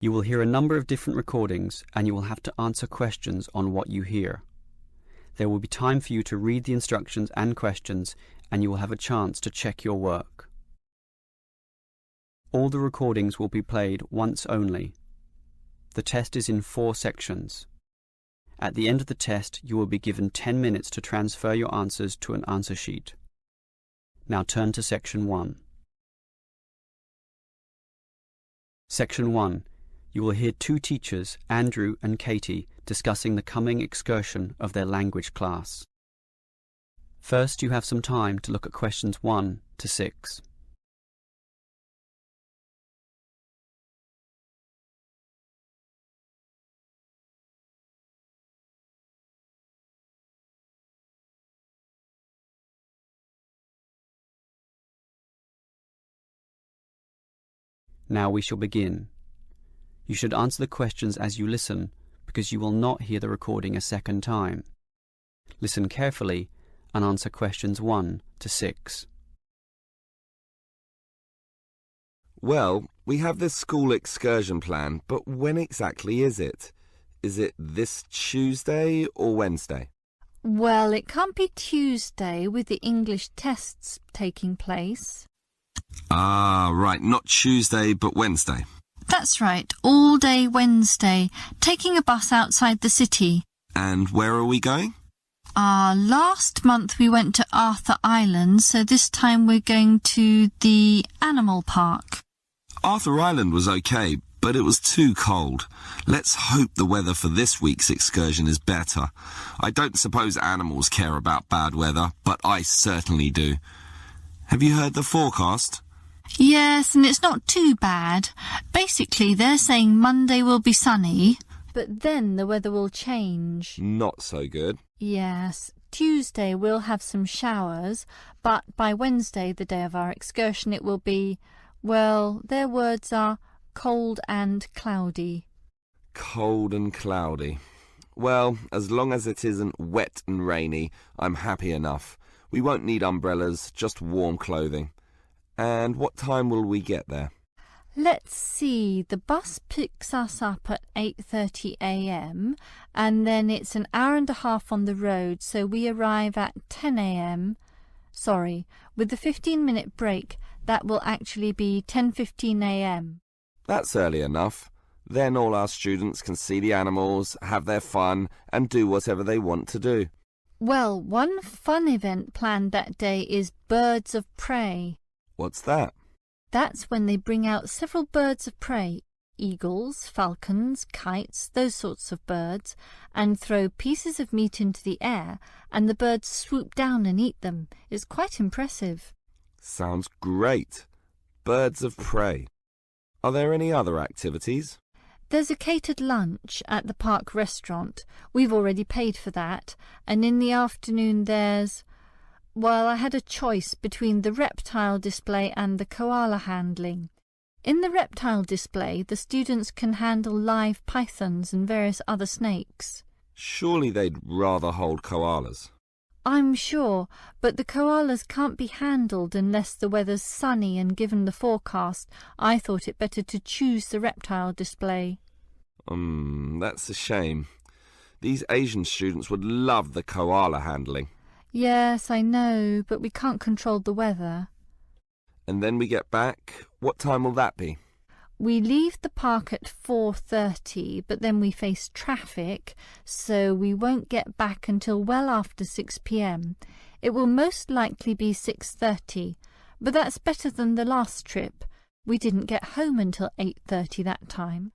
You will hear a number of different recordings and you will have to answer questions on what you hear. There will be time for you to read the instructions and questions and you will have a chance to check your work. All the recordings will be played once only. The test is in 4 sections. At the end of the test, you will be given 10 minutes to transfer your answers to an answer sheet. Now turn to Section 1. Section 1. You will hear 2 teachers, Andrew and Katie, discussing the coming excursion of their language class. First, you have some time to look at questions 1 to 6. Now we shall begin. You should answer the questions as you listen, because you will not hear the recording a second time. Listen carefully and answer questions 1 to 6. Well, we have this school excursion plan, but when exactly is it? Is it this Tuesday or Wednesday? Well, it can't be Tuesday with the English tests taking place. Ah, right, not Tuesday but Wednesday. That's right, all day Wednesday, taking a bus outside the city. And where are we going? Last month we went to Arthur Island, so this time we're going to the animal park. Arthur Island was okay, but it was too cold. Let's hope the weather for this week's excursion is better. I don't suppose animals care about bad weather, but I certainly do. Have you heard the forecast? Yes, and it's not too bad. Basically, they're saying Monday will be sunny, but then the weather will change. Not so good. Yes, Tuesday we'll have some showers, but by Wednesday, the day of our excursion, it will be, well, their words are cold and cloudy. Cold and cloudy. Well, as long as it isn't wet and rainy, I'm happy enough. We won't need umbrellas, just warm clothing. And what time will we get there? Let's see, the bus picks us up at 8:30 a.m. and then it's an hour and a half on the road, so we arrive at 10 a.m. Sorry, with the 15-minute break, that will actually be 10:15 a.m. That's early enough. Then all our students can see the animals, have their fun, and do whatever they want to do. Well, one fun event planned that day is Birds of Prey. What's that? That's when they bring out several birds of prey, eagles, falcons, kites, those sorts of birds, and throw pieces of meat into the air, and the birds swoop down and eat them. It's quite impressive. Sounds great. Birds of prey. Are there any other activities? There's a catered lunch at the park restaurant. We've already paid for that. And in the afternoon there's... Well, I had a choice between the reptile display and the koala handling. In the reptile display, the students can handle live pythons and various other snakes. Surely they'd rather hold koalas. I'm sure, but the koalas can't be handled unless the weather's sunny, and given the forecast, I thought it better to choose the reptile display. That's a shame. These Asian students would love the koala handling. Yes, I know, but we can't control the weather. And then we get back. What time will that be? We leave the park at 4:30, but then we face traffic, so we won't get back until well after 6 p.m. It will most likely be 6:30, but that's better than the last trip. We didn't get home until 8:30 that time.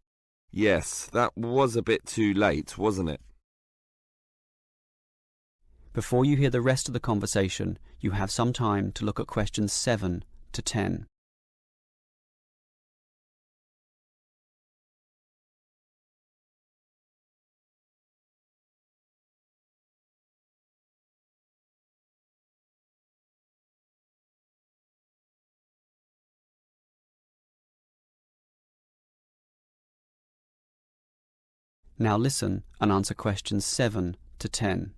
Yes, that was a bit too late, wasn't it? Before you hear the rest of the conversation, you have some time to look at questions 7 to 10. Now listen and answer questions 7 to 10.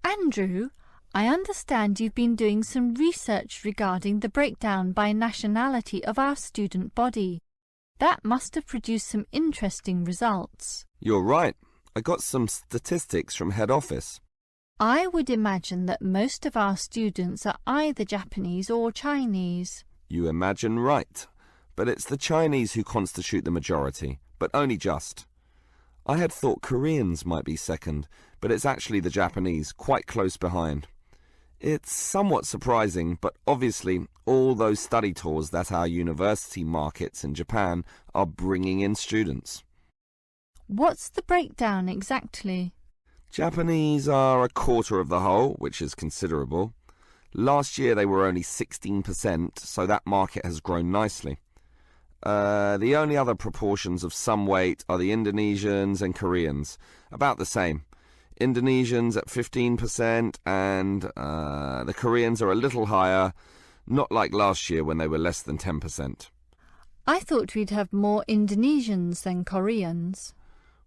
Andrew, I understand you've been doing some research regarding the breakdown by nationality of our student body. That must have produced some interesting results. You're right. I got some statistics from head office. I would imagine that most of our students are either Japanese or Chinese. You imagine right. But it's the Chinese who constitute the majority, but only just. I had thought Koreans might be second, but it's actually the Japanese, quite close behind. It's somewhat surprising, but obviously all those study tours that our university markets in Japan are bringing in students. What's the breakdown exactly? Japanese are a quarter of the whole, which is considerable. Last year they were only 16%, so that market has grown nicely. The only other proportions of some weight are the Indonesians and Koreans, about the same. Indonesians at 15% and the Koreans are a little higher, not like last year when they were less than 10%. I thought we'd have more Indonesians than Koreans.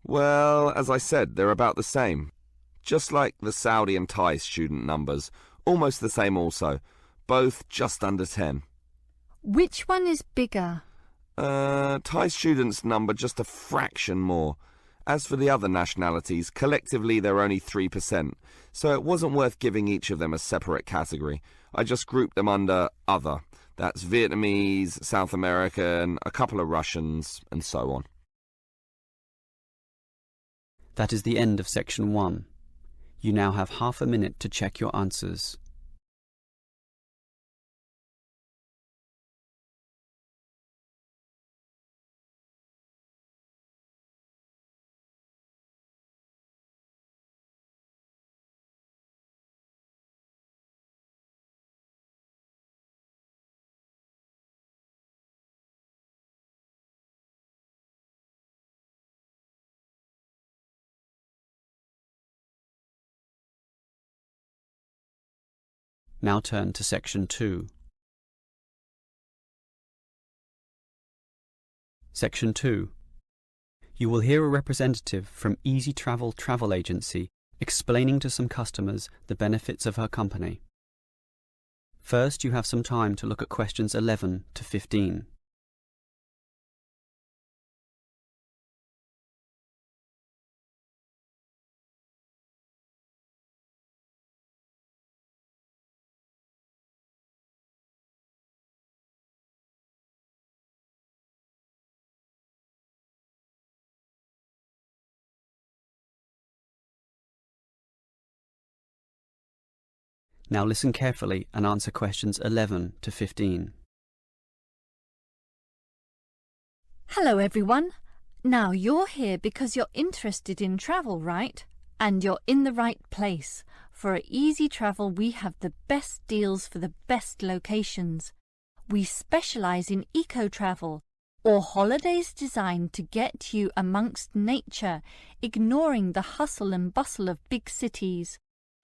Well, as I said, they're about the same. Just like the Saudi and Thai student numbers, almost the same also, both just under 10. Which one is bigger? Thai students number just a fraction more. As for the other nationalities, collectively they're only 3%, so it wasn't worth giving each of them a separate category. I just grouped them under other. That's Vietnamese, South American, a couple of Russians, and so on. That is the end of section 1. You now have half a minute to check your answers. Now turn to section 2. Section 2. You will hear a representative from Easy Travel Travel Agency explaining to some customers the benefits of her company. First, you have some time to look at questions 11 to 15. Now listen carefully and answer questions 11 to 15. Hello everyone. Now you're here because you're interested in travel, right? And you're in the right place. For at Easy Travel we have the best deals for the best locations. We specialise in eco-travel, or holidays designed to get you amongst nature, ignoring the hustle and bustle of big cities.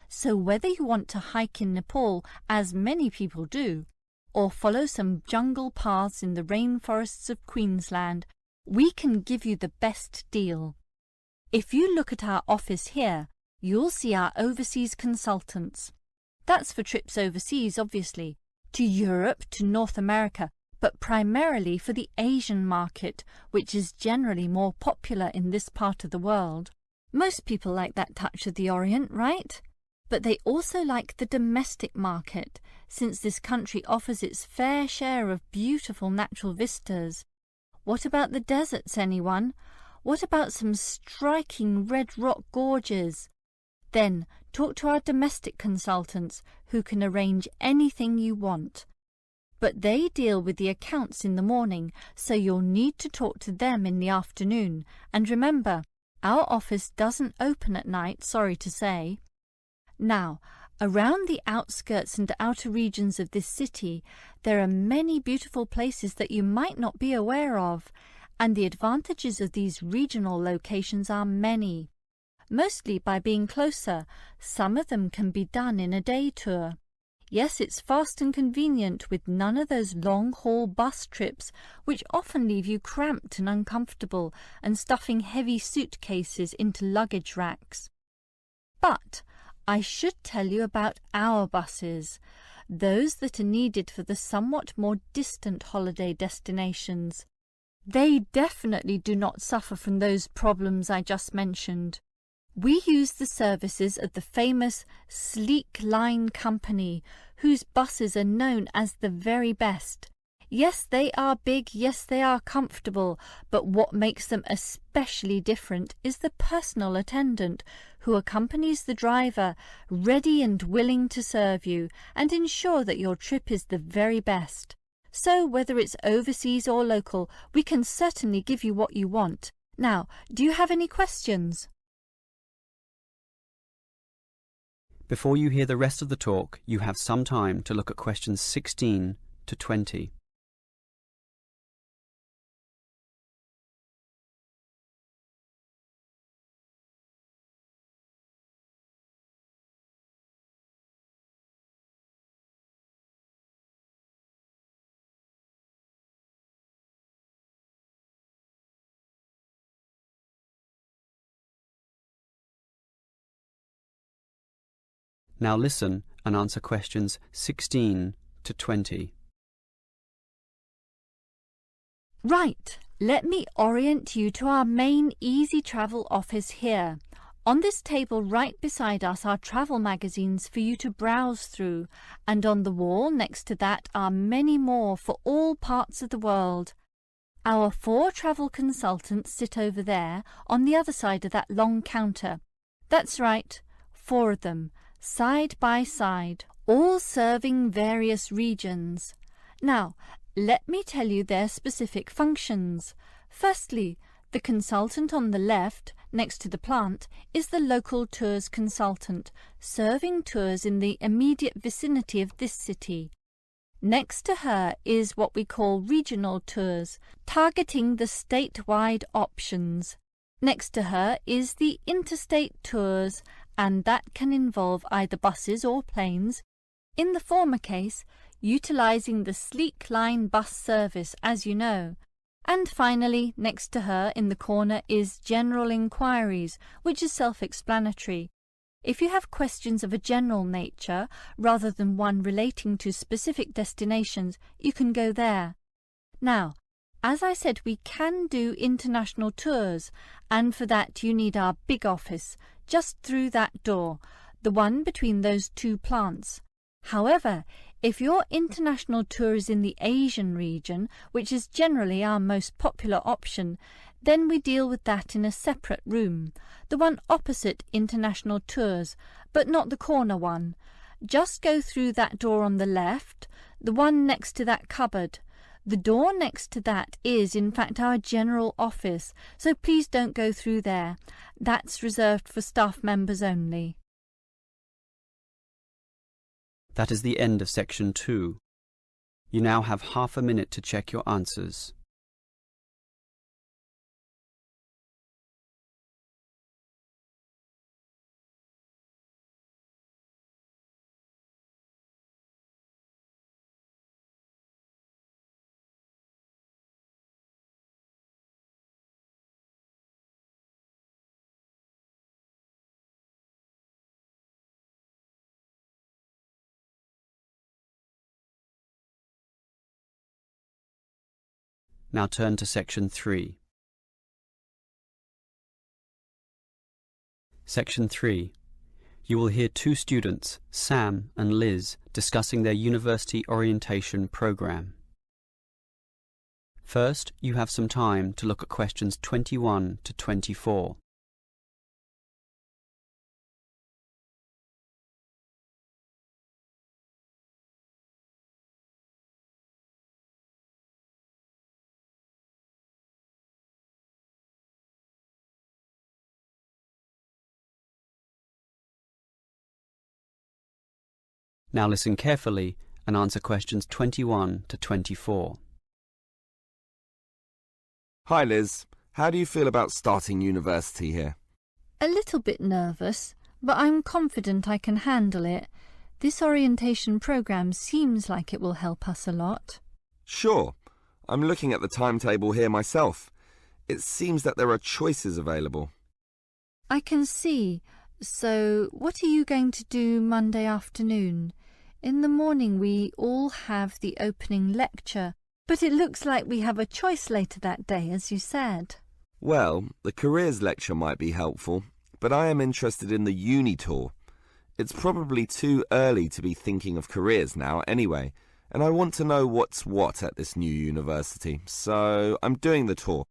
So whether you want to hike in Nepal, as many people do, or follow some jungle paths in the rainforests of Queensland, we can give you the best deal. If you look at our office here, you'll see our overseas consultants. That's for trips overseas, obviously, to Europe, to North America, but primarily for the Asian market, which is generally more popular in this part of the world. Most people like that touch of the Orient, right? But they also like the domestic market, since this country offers its fair share of beautiful natural vistas. What about the deserts, anyone? What about some striking red rock gorges? Then talk to our domestic consultants, who can arrange anything you want. But they deal with the accounts in the morning, so you'll need to talk to them in the afternoon. And remember, our office doesn't open at night, sorry to say. Now, around the outskirts and outer regions of this city, there are many beautiful places that you might not be aware of, and the advantages of these regional locations are many. Mostly by being closer, some of them can be done in a day tour. Yes, it's fast and convenient with none of those long-haul bus trips which often leave you cramped and uncomfortable and stuffing heavy suitcases into luggage racks. But I should tell you about our buses, those that are needed for the somewhat more distant holiday destinations. They definitely do not suffer from those problems I just mentioned. We use the services of the famous Sleek Line Company, whose buses are known as the very best. Yes, they are big, yes, they are comfortable, but what makes them especially different is the personal attendant who accompanies the driver, ready and willing to serve you and ensure that your trip is the very best. So whether it's overseas or local, we can certainly give you what you want. Now, do you have any questions? Before you hear the rest of the talk, you have some time to look at questions 16 to 20. Now listen and answer questions 16 to 20. Right, let me orient you to our main Easy Travel office here. On this table right beside us are travel magazines for you to browse through, and on the wall next to that are many more for all parts of the world. Our 4 travel consultants sit over there on the other side of that long counter. That's right, 4 of them, side by side, all serving various regions. Now, let me tell you their specific functions. Firstly, the consultant on the left, next to the plant, is the local tours consultant, serving tours in the immediate vicinity of this city. Next to her is what we call regional tours, targeting the statewide options. Next to her is the interstate tours, and that can involve either buses or planes. In the former case, utilising the Sleek Line bus service, as you know. And finally, next to her in the corner is general inquiries, which is self-explanatory. If you have questions of a general nature, rather than one relating to specific destinations, you can go there. Now, as I said, we can do international tours, and for that you need our big office, just through that door, the one between those 2 plants. However, if your international tour is in the Asian region, which is generally our most popular option, then we deal with that in a separate room, the one opposite international tours, but not the corner one. Just go through that door on the left, the one next to that cupboard. The door next to that is, in fact, our general office, so please don't go through there. That's reserved for staff members only. That is the end of section 2. You now have half a minute to check your answers. Now turn to section 3. Section 3. You will hear 2 students, Sam and Liz, discussing their university orientation program. First, you have some time to look at questions 21 to 24. Now listen carefully and answer questions 21 to 24. Hi Liz, how do you feel about starting university here? A little bit nervous, but I'm confident I can handle it. This orientation programme seems like it will help us a lot. Sure. I'm looking at the timetable here myself. It seems that there are choices available. I can see. So, what are you going to do Monday afternoon? In the morning we all have the opening lecture, but it looks like we have a choice later that day, as you said. Well, the careers lecture might be helpful, but I am interested in the uni tour. It's probably too early to be thinking of careers now anyway, and I want to know what's what at this new university, so I'm doing the tour.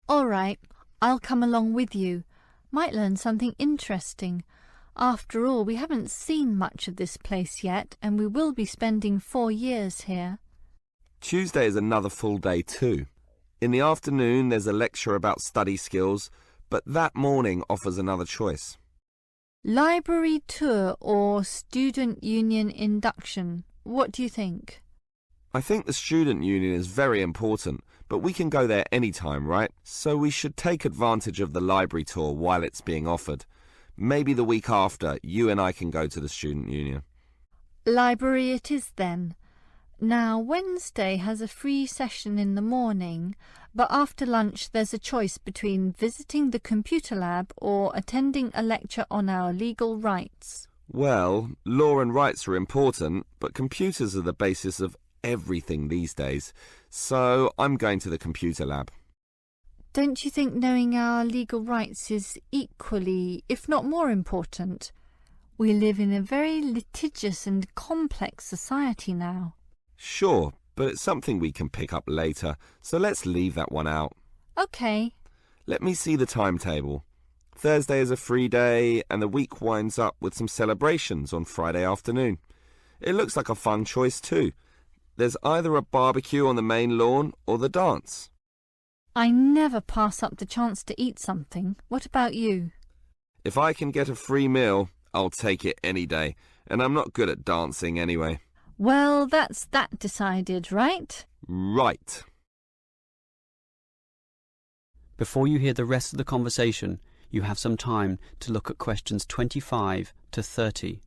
All right, I'll come along with you. Might learn something interesting. After all, we haven't seen much of this place yet, and we will be spending 4 years here. Tuesday is another full day too. In the afternoon there's a lecture about study skills, but that morning offers another choice. Library tour or student union induction? What do you think? I think the student union is very important, but we can go there any time, right? So we should take advantage of the library tour while it's being offered. Maybe the week after, you and I can go to the student union. Library it is then. Now, Wednesday has a free session in the morning, but after lunch there's a choice between visiting the computer lab or attending a lecture on our legal rights. Well, law and rights are important, but computers are the basis of everything these days, so I'm going to the computer lab. Don't you think knowing our legal rights is equally, if not more important? We live in a very litigious and complex society now. Sure, but it's something we can pick up later, so let's leave that one out. OK. Let me see the timetable. Thursday is a free day, and the week winds up with some celebrations on Friday afternoon. It looks like a fun choice too. There's either a barbecue on the main lawn or the dance. I never pass up the chance to eat something. What about you? If I can get a free meal, I'll take it any day, and I'm not good at dancing anyway. Well, that's that decided, right? Right. Before you hear the rest of the conversation, you have some time to look at questions 25 to 30.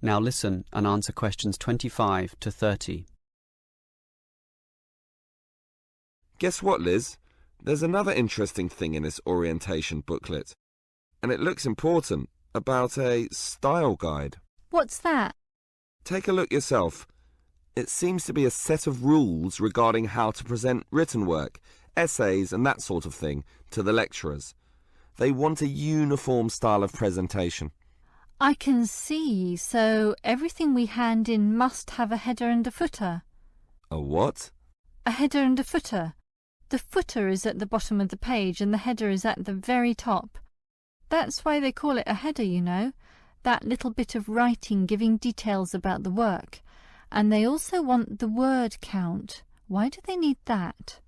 Now listen and answer questions 25 to 30. Guess what, Liz? There's another interesting thing in this orientation booklet, and it looks important, about a style guide. What's that? Take a look yourself. It seems to be a set of rules regarding how to present written work, essays and that sort of thing to the lecturers. They want a uniform style of presentation. I can see, so everything we hand in must have a header and a footer. A what? A header and a footer. The footer is at the bottom of the page and the header is at the very top. That's why they call it a header, you know, that little bit of writing giving details about the work. And they also want the word count. Why do they need that?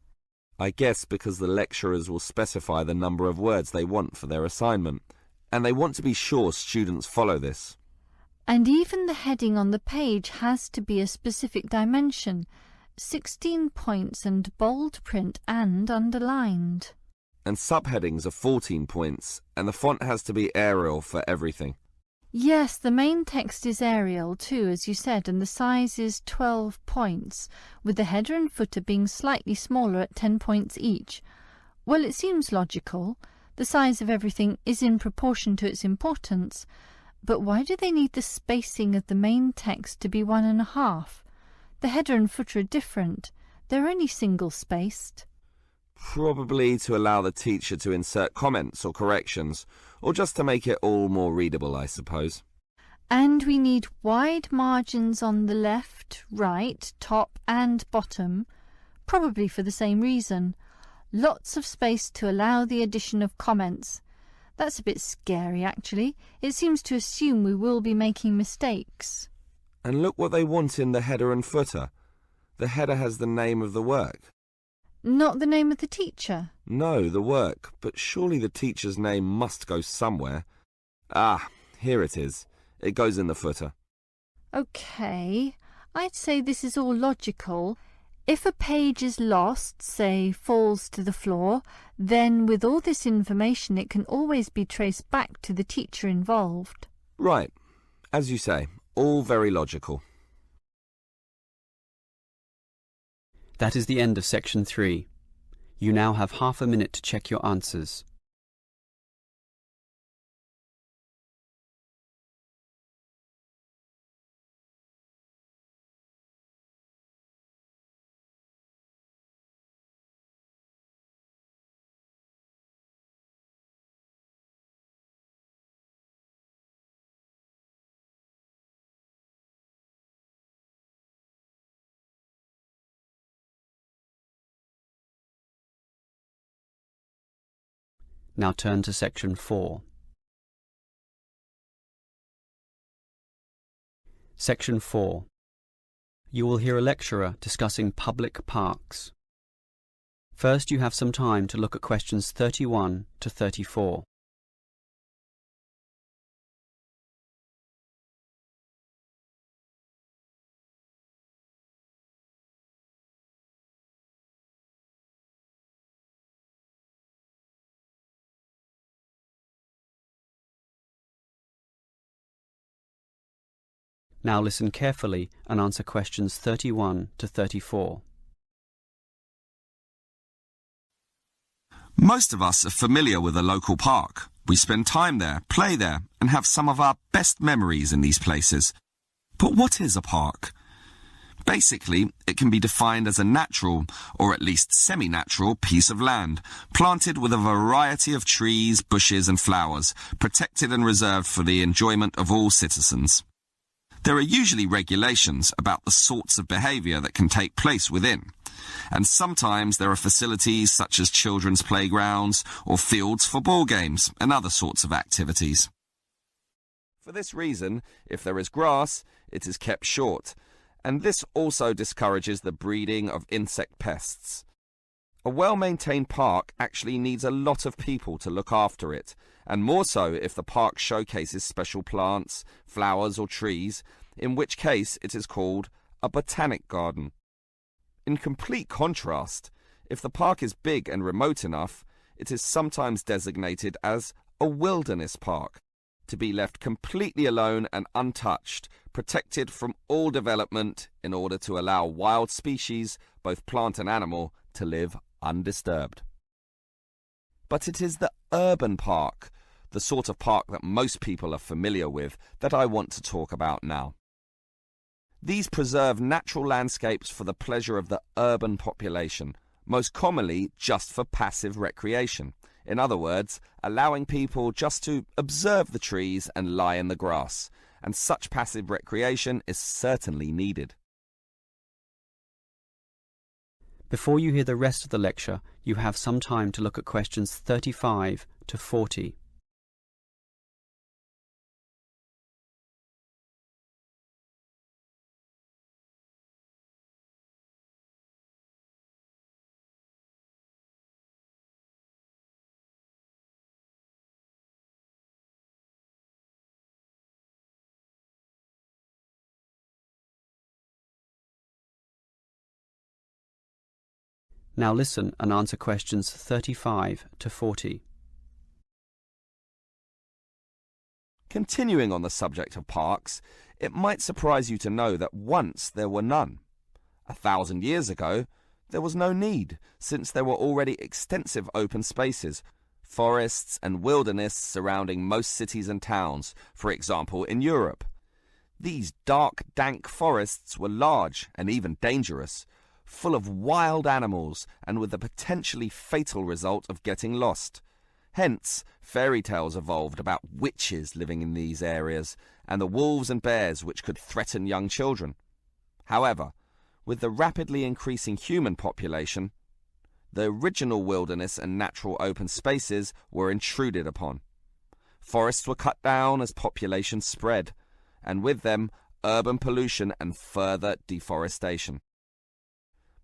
I guess because the lecturers will specify the number of words they want for their assignment, and they want to be sure students follow this. And even the heading on the page has to be a specific dimension, 16 points and bold print and underlined. And subheadings are 14 points, and the font has to be Arial for everything. Yes, the main text is Arial too, as you said, and the size is 12 points, with the header and footer being slightly smaller at 10 points each. Well, it seems logical. The size of everything is in proportion to its importance, but why do they need the spacing of the main text to be 1.5? The header and footer are different. They're only single-spaced. Probably to allow the teacher to insert comments or corrections, or just to make it all more readable, I suppose. And we need wide margins on the left, right, top and bottom, probably for the same reason. Lots of space to allow the addition of comments. That's a bit scary, actually. It seems to assume we will be making mistakes. And look what they want in the header and footer. The header has the name of the work. Not the name of the teacher? No, the work, but surely the teacher's name must go somewhere. Ah, here it is. It goes in the footer. OK. I'd say this is all logical. If a page is lost, say falls to the floor, then with all this information it can always be traced back to the teacher involved. Right. As you say, all very logical. That is the end of section 3. You now have half a minute to check your answers. Now turn to section 4. Section 4. You will hear a lecturer discussing public parks. First, you have some time to look at questions 31 to 34. Now listen carefully and answer questions 31 to 34. Most of us are familiar with a local park. We spend time there, play there, and have some of our best memories in these places. But what is a park? Basically, it can be defined as a natural, or at least semi-natural, piece of land, planted with a variety of trees, bushes and flowers, protected and reserved for the enjoyment of all citizens. There are usually regulations about the sorts of behaviour that can take place within, and sometimes there are facilities such as children's playgrounds or fields for ball games and other sorts of activities. For this reason, if there is grass, it is kept short, and this also discourages the breeding of insect pests. A well-maintained park actually needs a lot of people to look after it, and more so if the park showcases special plants, flowers or trees, in which case it is called a botanic garden. In complete contrast, if the park is big and remote enough, it is sometimes designated as a wilderness park, to be left completely alone and untouched, protected from all development in order to allow wild species, both plant and animal, to live undisturbed. But it is the urban park, the sort of park that most people are familiar with, that I want to talk about now. These preserve natural landscapes for the pleasure of the urban population, most commonly just for passive recreation. In other words, allowing people just to observe the trees and lie in the grass, and such passive recreation is certainly needed. Before you hear the rest of the lecture, you have some time to look at questions 35 to 40. Now listen and answer questions 35 to 40. Continuing on the subject of parks, it might surprise you to know that once there were none. 1,000 years ago, there was no need, since there were already extensive open spaces, forests and wilderness surrounding most cities and towns, for example in Europe. These dark, dank forests were large and even dangerous, full of wild animals and with the potentially fatal result of getting lost. Hence, fairy tales evolved about witches living in these areas and the wolves and bears which could threaten young children. However, with the rapidly increasing human population, the original wilderness and natural open spaces were intruded upon. Forests were cut down as population spread, and with them urban pollution and further deforestation.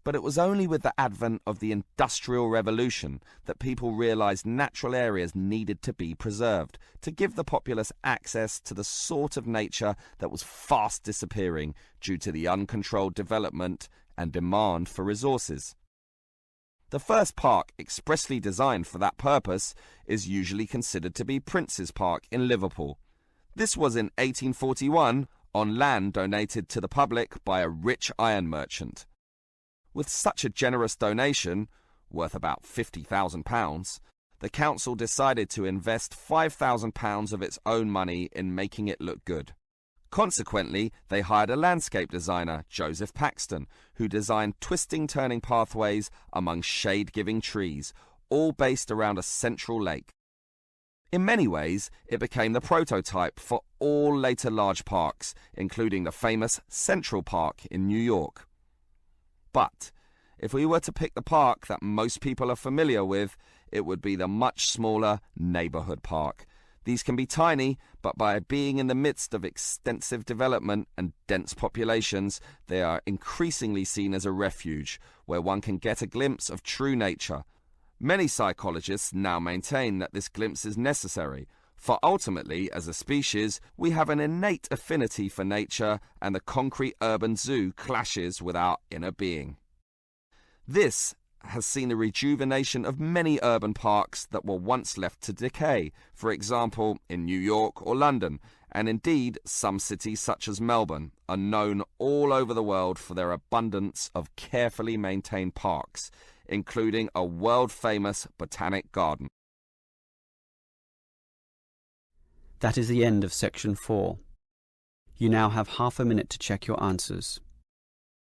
But it was only with the advent of the Industrial Revolution that people realised natural areas needed to be preserved to give the populace access to the sort of nature that was fast disappearing due to the uncontrolled development and demand for resources. The first park expressly designed for that purpose is usually considered to be Prince's Park in Liverpool. This was in 1841 on land donated to the public by a rich iron merchant. With such a generous donation, worth about £50,000, the council decided to invest £5,000 of its own money in making it look good. Consequently, they hired a landscape designer, Joseph Paxton, who designed twisting turning pathways among shade-giving trees, all based around a central lake. In many ways, it became the prototype for all later large parks, including the famous Central Park in New York. But if we were to pick the park that most people are familiar with, it would be the much smaller neighbourhood park. These can be tiny, but by being in the midst of extensive development and dense populations, they are increasingly seen as a refuge where one can get a glimpse of true nature. Many psychologists now maintain that this glimpse is necessary, for ultimately, as a species, we have an innate affinity for nature, and the concrete urban zoo clashes with our inner being. This has seen the rejuvenation of many urban parks that were once left to decay, for example, in New York or London, and indeed some cities such as Melbourne are known all over the world for their abundance of carefully maintained parks, including a world-famous botanic garden. That is the end of section 4. You now have half a minute to check your answers.